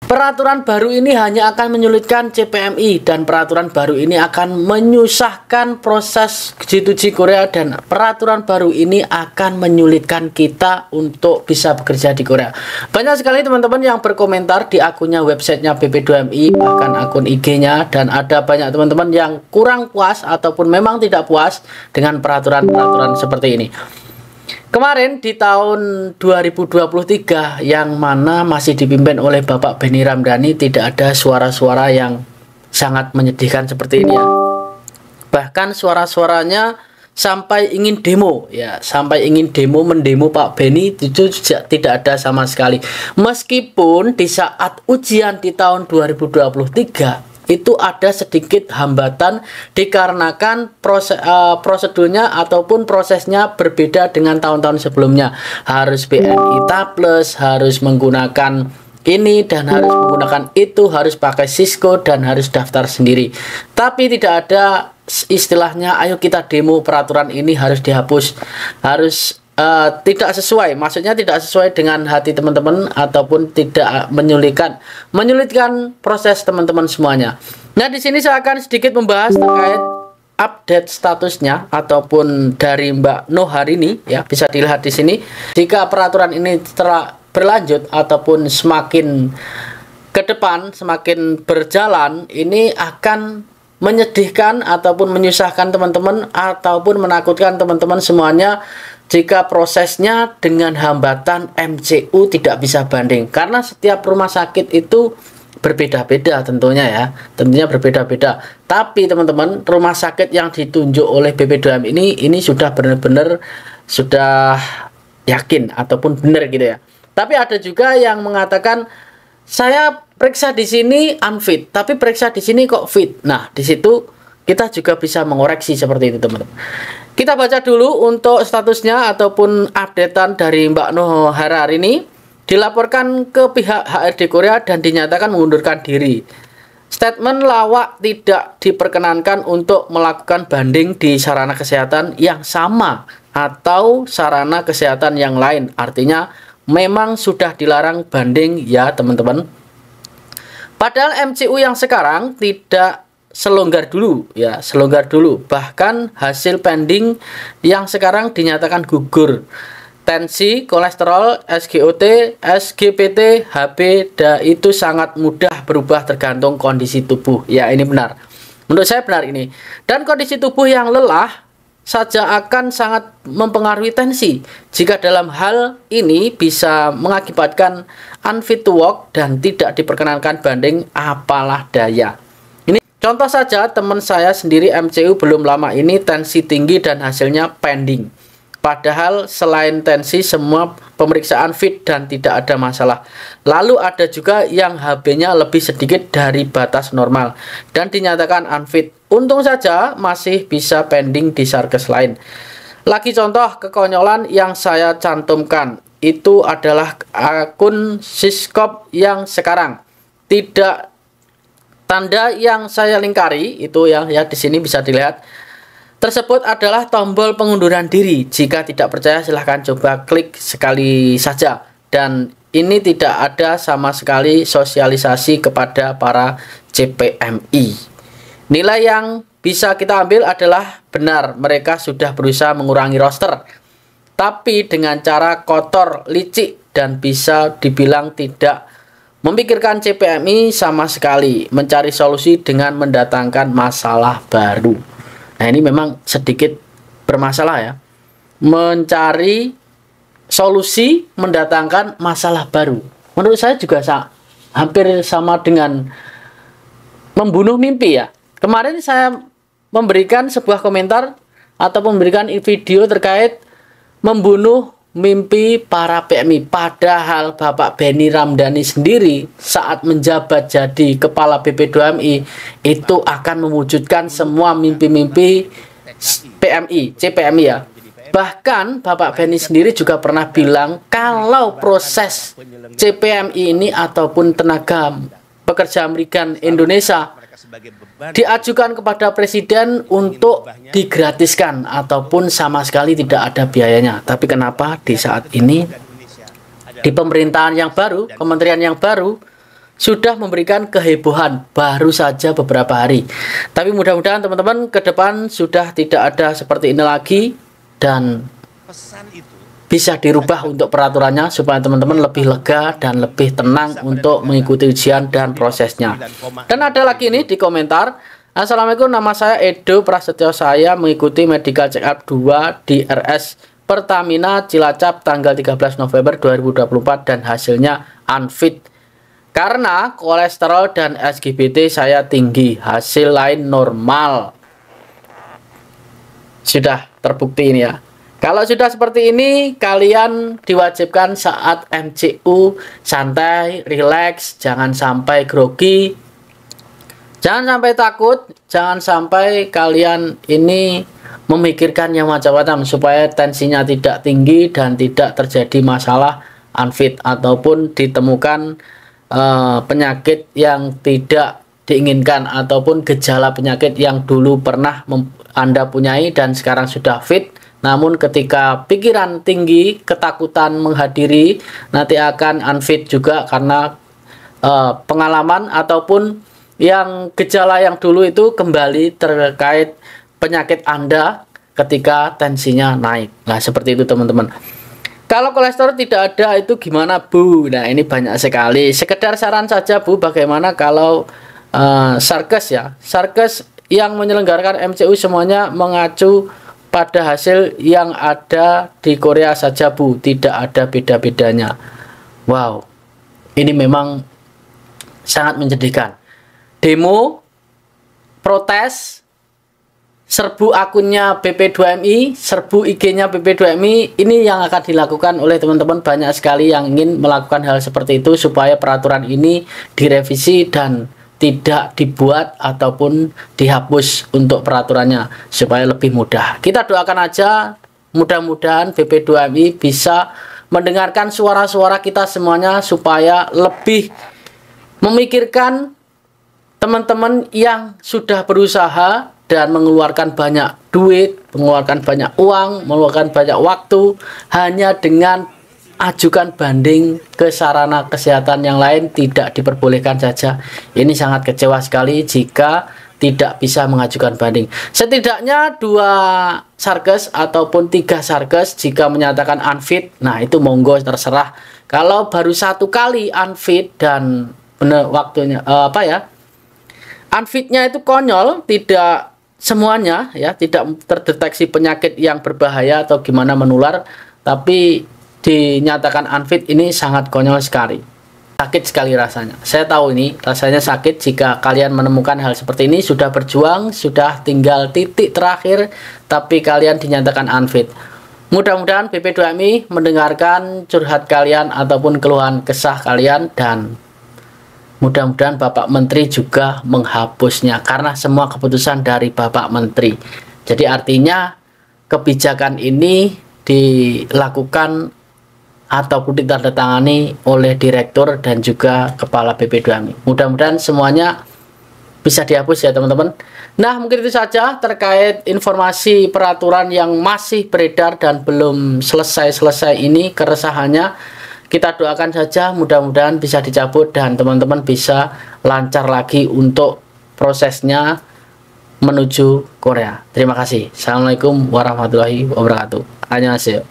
Peraturan baru ini hanya akan menyulitkan CPMI dan peraturan baru ini akan menyusahkan proses G2G Korea, dan peraturan baru ini akan menyulitkan kita untuk bisa bekerja di Korea. Banyak sekali teman-teman yang berkomentar di akunnya websitenya BP2MI, bahkan akun IG-nya, dan ada banyak teman-teman yang kurang puas ataupun memang tidak puas dengan peraturan-peraturan seperti ini. Kemarin di tahun 2023 yang mana masih dipimpin oleh Bapak Benny Ramdhani, tidak ada suara-suara yang sangat menyedihkan seperti ini ya. Bahkan suara-suaranya sampai ingin demo ya, sampai ingin mendemo Pak Benny itu tidak ada sama sekali. Meskipun di saat ujian di tahun 2023 itu ada sedikit hambatan dikarenakan prosedurnya ataupun prosesnya berbeda dengan tahun-tahun sebelumnya. Harus BNI Taplus, harus menggunakan ini dan harus menggunakan itu, harus pakai Cisco dan harus daftar sendiri. Tapi tidak ada istilahnya ayo kita demo peraturan ini harus dihapus, harus tidak sesuai, maksudnya tidak sesuai dengan hati teman-teman ataupun tidak menyulitkan proses teman-teman semuanya. Nah, di sini saya akan sedikit membahas terkait update statusnya ataupun dari Mbak Noh hari ini ya, bisa dilihat di sini. Jika peraturan ini telah berlanjut ataupun semakin ke depan, semakin berjalan, ini akan menyedihkan ataupun menyusahkan teman-teman ataupun menakutkan teman-teman semuanya jika prosesnya dengan hambatan MCU tidak bisa banding, karena setiap rumah sakit itu berbeda-beda tentunya ya, tentunya berbeda-beda. Tapi teman-teman, rumah sakit yang ditunjuk oleh BP2M ini sudah benar-benar sudah yakin ataupun benar gitu ya. Tapi ada juga yang mengatakan saya periksa di sini unfit, tapi periksa di sini kok fit. Nah, di situ kita juga bisa mengoreksi seperti itu teman-teman. Kita baca dulu untuk statusnya ataupun updatean dari Mbak Noh hari ini. Dilaporkan ke pihak HRD Korea dan dinyatakan mengundurkan diri. Statement lawak tidak diperkenankan untuk melakukan banding di sarana kesehatan yang sama atau sarana kesehatan yang lain. Artinya memang sudah dilarang banding ya teman-teman. Padahal MCU yang sekarang tidak selonggar dulu ya, selonggar dulu. Bahkan hasil pending yang sekarang dinyatakan gugur. Tensi, kolesterol, SGOT, SGPT, HB itu sangat mudah berubah tergantung kondisi tubuh. Ya, ini benar. Menurut saya benar ini. Dan kondisi tubuh yang lelah saja akan sangat mempengaruhi tensi. Jika dalam hal ini bisa mengakibatkan unfit to work dan tidak diperkenankan banding, apalah daya. Ini contoh saja, teman saya sendiri MCU belum lama ini tensi tinggi dan hasilnya pending. Padahal selain tensi semua pemeriksaan fit dan tidak ada masalah. Lalu ada juga yang HB-nya lebih sedikit dari batas normal dan dinyatakan unfit. Untung saja masih bisa pending di Sarkes lain. Lagi contoh kekonyolan yang saya cantumkan itu adalah akun Siskop yang sekarang. Tidak, tanda yang saya lingkari itu ya di sini bisa dilihat. Tersebut adalah tombol pengunduran diri. Jika tidak percaya silahkan coba klik sekali saja. Dan ini tidak ada sama sekali sosialisasi kepada para CPMI. Nilai yang bisa kita ambil adalah benar mereka sudah berusaha mengurangi roster, tapi dengan cara kotor, licik, dan bisa dibilang tidak memikirkan CPMI sama sekali, mencari solusi dengan mendatangkan masalah baru. Nah, ini memang sedikit bermasalah ya. Mencari solusi mendatangkan masalah baru. Menurut saya juga hampir sama dengan membunuh mimpi ya. Kemarin saya memberikan sebuah komentar atau memberikan video terkait membunuh mimpi para PMI. Padahal Bapak Benny Ramdhani sendiri saat menjabat jadi kepala BP2MI itu akan mewujudkan semua mimpi-mimpi PMI, CPMI ya. Bahkan Bapak Benny sendiri juga pernah bilang kalau proses CPMI ini ataupun tenaga pekerja migran Indonesia diajukan kepada presiden untuk digratiskan ataupun sama sekali tidak ada biayanya. Tapi kenapa di saat ini di pemerintahan yang baru, kementerian yang baru, sudah memberikan kehebohan baru saja beberapa hari. Tapi mudah-mudahan teman-teman ke depan sudah tidak ada seperti ini lagi dan pesan itu bisa dirubah untuk peraturannya supaya teman-teman lebih lega dan lebih tenang untuk mengikuti ujian dan prosesnya. Dan ada lagi nih di komentar, Assalamualaikum, nama saya Edo Prasetyo, saya mengikuti medical check up 2 di RS Pertamina Cilacap tanggal 13 November 2024 dan hasilnya unfit karena kolesterol dan SGBT saya tinggi, hasil lain normal. Sudah terbukti ini ya. Kalau sudah seperti ini, kalian diwajibkan saat MCU santai, rileks, jangan sampai grogi. Jangan sampai takut, jangan sampai kalian ini memikirkan yang macam-macam supaya tensinya tidak tinggi dan tidak terjadi masalah unfit ataupun ditemukan penyakit yang tidak diinginkan ataupun gejala penyakit yang dulu pernah Anda punyai dan sekarang sudah fit. Namun ketika pikiran tinggi, ketakutan menghadiri, nanti akan unfit juga karena pengalaman ataupun yang gejala yang dulu itu kembali terkait penyakit Anda ketika tensinya naik. Nah, seperti itu teman-teman. Kalau kolesterol tidak ada itu gimana, Bu? Nah, ini banyak sekali. Sekedar saran saja, Bu, bagaimana kalau Sarkes ya. Sarkes yang menyelenggarakan MCU semuanya mengacu pada hasil yang ada di Korea saja, Bu. Tidak ada beda-bedanya. Wow. Ini memang sangat menyedihkan. Demo, protes, serbu akunnya BP2MI, serbu IG-nya BP2MI, ini yang akan dilakukan oleh teman-teman. Banyak sekali yang ingin melakukan hal seperti itu supaya peraturan ini direvisi dan tidak dibuat ataupun dihapus untuk peraturannya supaya lebih mudah. Kita doakan aja mudah-mudahan BP2MI bisa mendengarkan suara-suara kita semuanya supaya lebih memikirkan teman-teman yang sudah berusaha dan mengeluarkan banyak duit, mengeluarkan banyak uang, mengeluarkan banyak waktu hanya dengan ajukan banding ke sarana kesehatan yang lain tidak diperbolehkan saja. Ini sangat kecewa sekali jika tidak bisa mengajukan banding. Setidaknya 2 Sarkes ataupun 3 Sarkes jika menyatakan unfit, nah itu monggo terserah. Kalau baru 1 kali unfit dan benar waktunya unfitnya itu konyol, tidak semuanya ya, tidak terdeteksi penyakit yang berbahaya atau gimana menular, tapi dinyatakan unfit ini sangat konyol sekali. Sakit sekali rasanya. Saya tahu ini rasanya sakit jika kalian menemukan hal seperti ini, sudah berjuang, sudah tinggal titik terakhir, tapi kalian dinyatakan unfit. Mudah-mudahan BP2MI mendengarkan curhat kalian ataupun keluhan kesah kalian dan mudah-mudahan Bapak Menteri juga menghapusnya karena semua keputusan dari Bapak Menteri. Jadi artinya kebijakan ini dilakukan ataupun ditandatangani oleh direktur dan juga kepala BP2MI. Mudah-mudahan semuanya bisa dihapus ya teman-teman. Nah, mungkin itu saja terkait informasi peraturan yang masih beredar dan belum selesai-selesai ini keresahannya. Kita doakan saja mudah-mudahan bisa dicabut dan teman-teman bisa lancar lagi untuk prosesnya menuju Korea. Terima kasih. Assalamualaikum warahmatullahi wabarakatuh. Annyeonghaseyo.